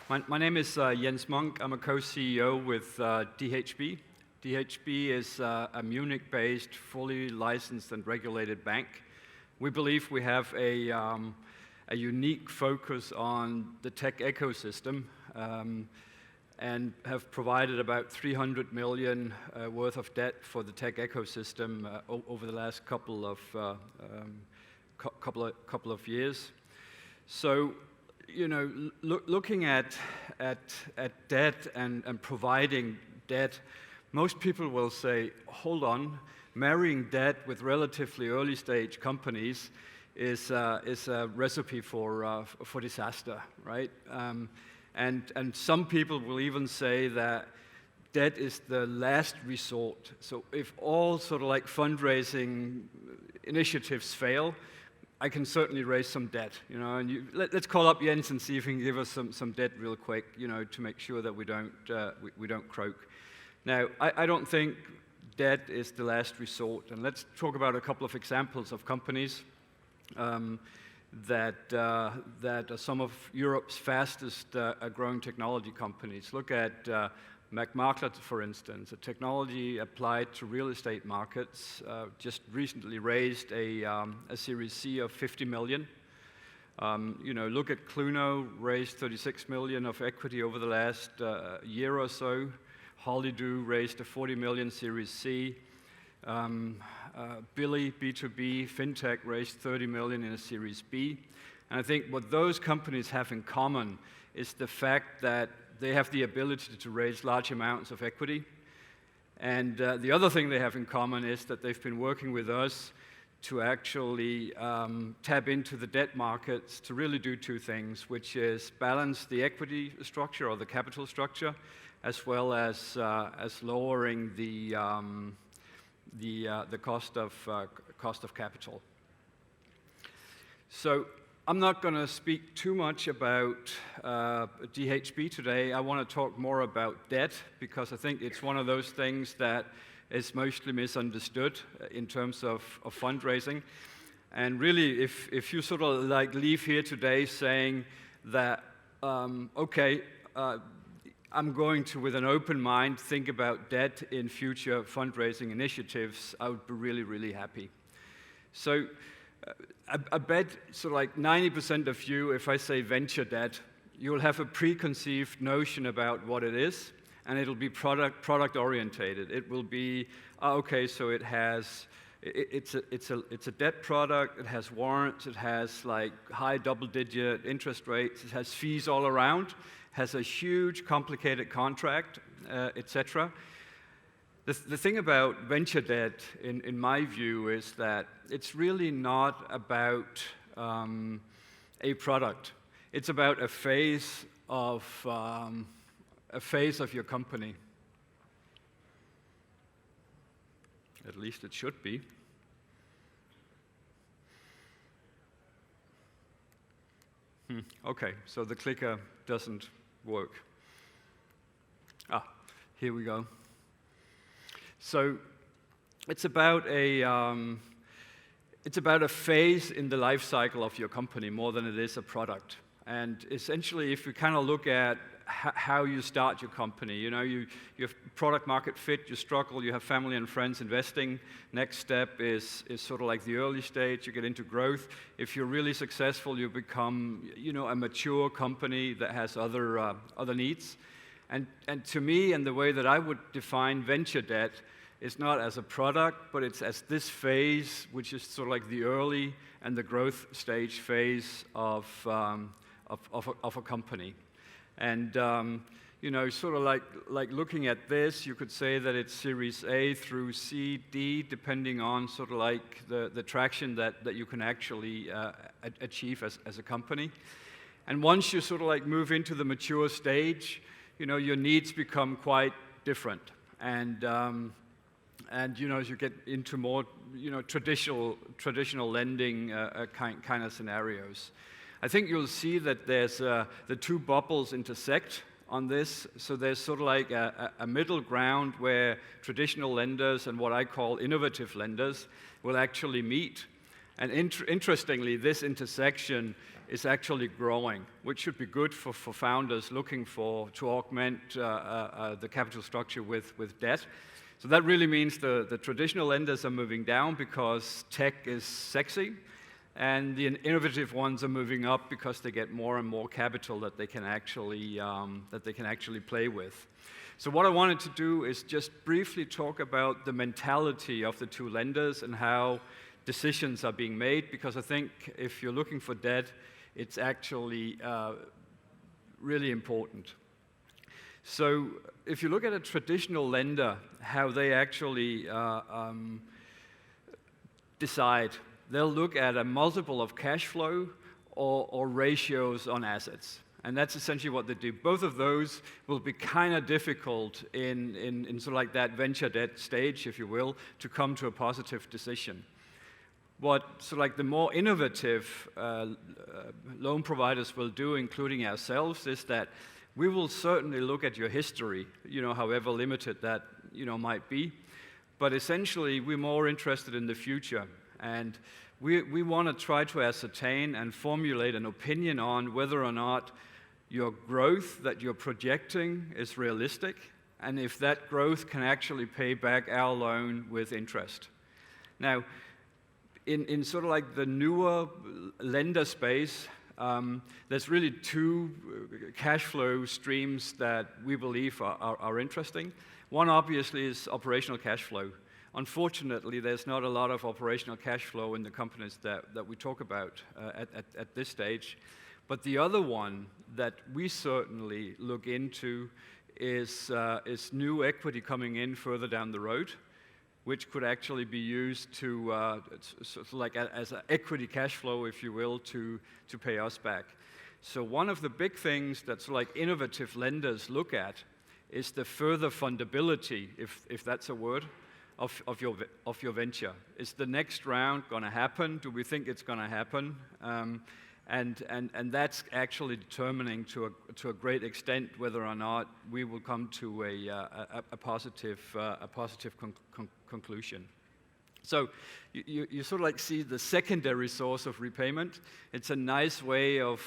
My name is Jens Munk. I'm a co-CEO with DHB. DHB is a Munich-based, fully licensed and regulated bank. We believe we have a unique focus on the tech ecosystem and have provided about 300 million worth of debt for the tech ecosystem over the last couple of years. So, you know, looking at debt and providing debt, most people will say, hold on, marrying debt with relatively early stage companies is a recipe for disaster, right? And some people will even say that debt is the last resort. So if all sort of like fundraising initiatives fail, I can certainly raise some debt, you know, and let's call up Jens and see if he can give us some debt real quick, you know, to make sure that we don't croak. Now, I don't think debt is the last resort, and let's talk about a couple of examples of companies that are some of Europe's fastest growing technology companies. Look at McMarklet, for instance, a technology applied to real estate markets, just recently raised a Series C of 50 million. You know, look at Cluno, raised 36 million of equity over the last year or so. Hollydo raised a 40 million Series C. Billy, B2B, FinTech raised 30 million in a Series B. And I think what those companies have in common is the fact that they have the ability to raise large amounts of equity. And the other thing they have in common is that they've been working with us to actually tap into the debt markets to really do two things, which is balance the equity structure or the capital structure, as well as lowering the cost of capital. So I'm not going to speak too much about DHB today. I want to talk more about debt because I think it's one of those things that is mostly misunderstood in terms of fundraising. And really, if you sort of like leave here today saying that, okay, I'm going to, with an open mind, think about debt in future fundraising initiatives, I would be really, really happy. So I bet sort of like 90% of you, if I say venture debt, you'll have a preconceived notion about what it is, and it'll be product orientated. It will be, okay, so it's a debt product, it has warrants, it has like high double-digit interest rates, it has fees all around, has a huge complicated contract, etc. The thing about venture debt, in my view, is that it's really not about a product. It's about a phase of your company. At least it should be. Okay, so the clicker doesn't work. Here we go. So it's about a phase in the life cycle of your company more than it is a product. And essentially, if you kind of look at how you start your company, you know, you have product market fit, you struggle, you have family and friends investing. Next step is sort of like the early stage, you get into growth. If you're really successful, you become, you know, a mature company that has other needs. And to me, and the way that I would define venture debt, is not as a product, but it's as this phase, which is sort of like the early and the growth stage phase of a company. And you know, sort of like looking at this, you could say that it's Series A through C, D, depending on sort of like the traction that you can actually achieve as a company. And once you sort of like move into the mature stage, you know, your needs become quite different. And you know, as you get into more, you know, traditional lending kind of scenarios, I think you'll see that there's the two bubbles intersect on this. So there's sort of like a middle ground where traditional lenders and what I call innovative lenders will actually meet. And interestingly, this intersection is actually growing, which should be good for founders looking to augment the capital structure with debt. So that really means the traditional lenders are moving down because tech is sexy, and the innovative ones are moving up because they get more and more capital that they can actually play with. So what I wanted to do is just briefly talk about the mentality of the two lenders and how decisions are being made, because I think if you're looking for debt, it's actually really important. So if you look at a traditional lender, how they actually decide, they'll look at a multiple of cash flow or ratios on assets. And that's essentially what they do. Both of those will be kind of difficult in sort of like that venture debt stage, if you will, to come to a positive decision. What sort of like the more innovative loan providers will do, including ourselves, is that we will certainly look at your history, however limited that, might be. But essentially, we're more interested in the future. And we want to try to ascertain and formulate an opinion on whether or not your growth that you're projecting is realistic, and if that growth can actually pay back our loan with interest. Now, in sort of like the newer lender space, there's really two cash flow streams that we believe are interesting. One obviously is operational cash flow. Unfortunately, there's not a lot of operational cash flow in the companies that we talk about at this stage. But the other one that we certainly look into is new equity coming in further down the road, which could actually be used to sort of like as an equity cash flow, if you will, to pay us back. So one of the big things that sort of like innovative lenders look at is the further fundability, if that's a word, of your venture. Is the next round going to happen? Do we think it's going to happen? And that's actually determining to a great extent whether or not we will come to a positive conclusion. So you sort of like see the secondary source of repayment. It's a nice way of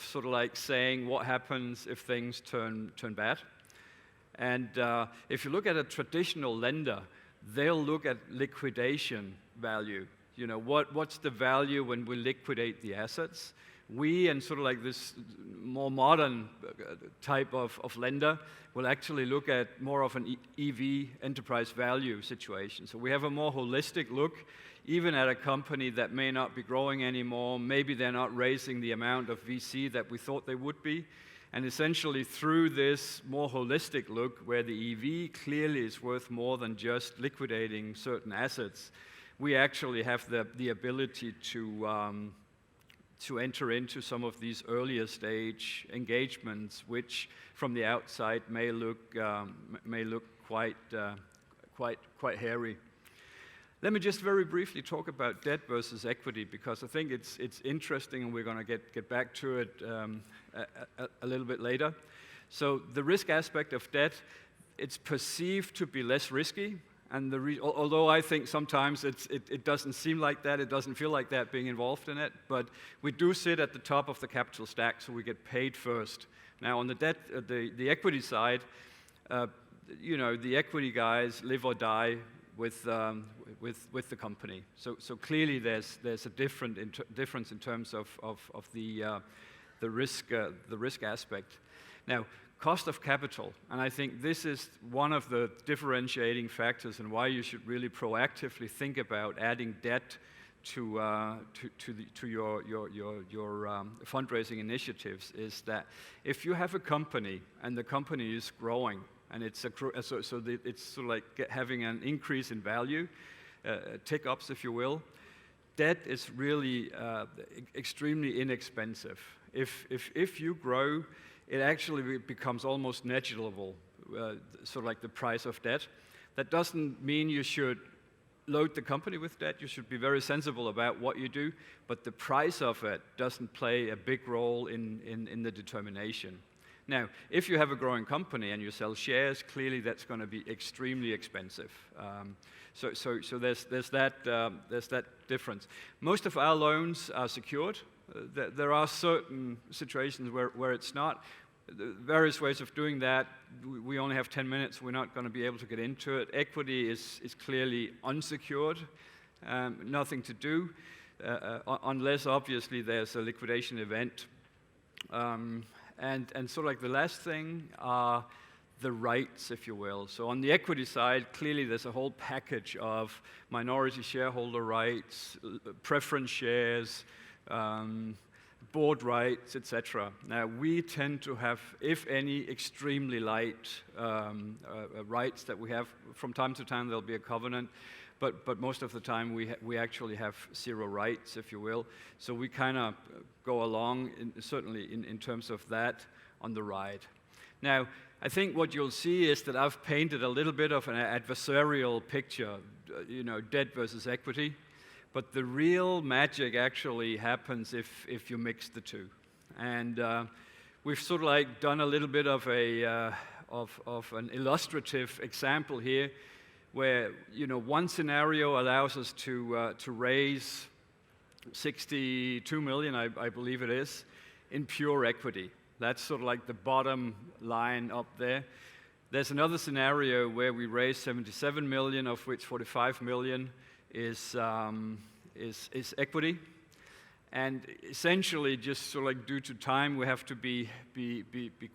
sort of like saying what happens if things turn bad. And if you look at a traditional lender, they'll look at liquidation value. What's the value when we liquidate the assets? We, and sort of like this more modern type of lender, will actually look at more of an EV, enterprise value situation. So we have a more holistic look, even at a company that may not be growing anymore. Maybe they're not raising the amount of VC that we thought they would be. And essentially through this more holistic look, where the EV clearly is worth more than just liquidating certain assets, we actually have the ability to enter into some of these earlier stage engagements, which from the outside may look quite hairy. Let me just very briefly talk about debt versus equity, because I think it's interesting, and we're going to get back to it a little bit later. So the risk aspect of debt, it's perceived to be less risky. And although I think sometimes it doesn't seem like that, it doesn't feel like that being involved in it, but we do sit at the top of the capital stack, so we get paid first. Now on the debt, the equity side, the equity guys live or die with the company. So clearly there's a difference in terms of the risk aspect. Now, cost of capital, and I think this is one of the differentiating factors and why you should really proactively think about adding debt to your fundraising initiatives, is that if you have a company and the company is growing and it's it's sort of like having an increase in value, tick-ups if you will, debt is really extremely inexpensive. If you grow, it actually becomes almost negligible, sort of like the price of debt. That doesn't mean you should load the company with debt. You should be very sensible about what you do, but the price of it doesn't play a big role in the determination. Now, if you have a growing company and you sell shares, clearly that's going to be extremely expensive. So there's that difference. Most of our loans are secured. There are certain situations where it's not. The various ways of doing that, we only have 10 minutes, we're not going to be able to get into it. Equity is clearly unsecured, nothing to do, unless obviously there's a liquidation event. And sort of like the last thing are the rights, if you will. So on the equity side, clearly there's a whole package of minority shareholder rights, preference shares, board rights, etc. Now, we tend to have, if any, extremely light rights that we have. From time to time, there'll be a covenant, but most of the time, we actually have zero rights, if you will. So we kind of go along, certainly in terms of that, on the ride. Now, I think what you'll see is that I've painted a little bit of an adversarial picture, debt versus equity. But the real magic actually happens if you mix the two. And we've sort of like done a little bit of an illustrative example here, where one scenario allows us to raise 62 million, I believe it is, in pure equity. That's sort of like the bottom line up there. There's another scenario where we raise 77 million, of which 45 million is equity, and essentially, just sort of like due to time, we have to be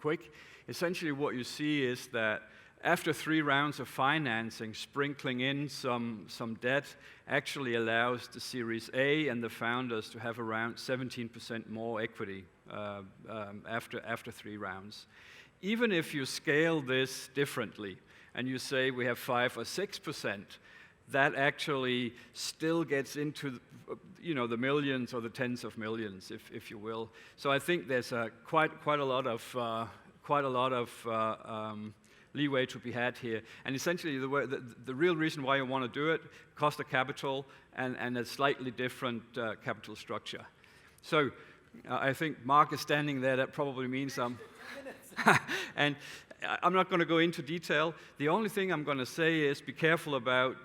quick. Essentially, what you see is that after 3 rounds of financing, sprinkling in some debt actually allows the Series A and the founders to have around 17% more equity after 3 rounds. Even if you scale this differently and you say we have 5 or 6%, that actually still gets into the millions or the tens of millions, if you will. So I think there's quite a lot of leeway to be had here. And essentially, the real reason why you want to do it, cost of capital and a slightly different capital structure. So I think Mark is standing there. That probably means and I'm not going to go into detail. The only thing I'm going to say is be careful about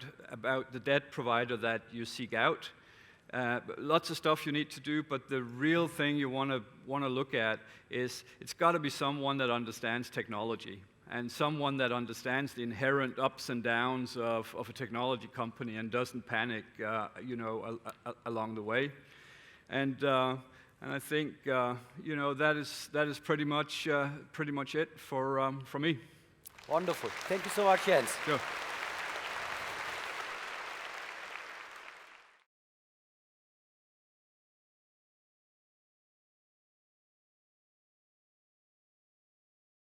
the debt provider that you seek out. Lots of stuff you need to do, but the real thing you want to look at is it's got to be someone that understands technology and someone that understands the inherent ups and downs of a technology company and doesn't panic, along the way. And I think that is pretty much it for me. Wonderful. Thank you so much, Jens. Sure.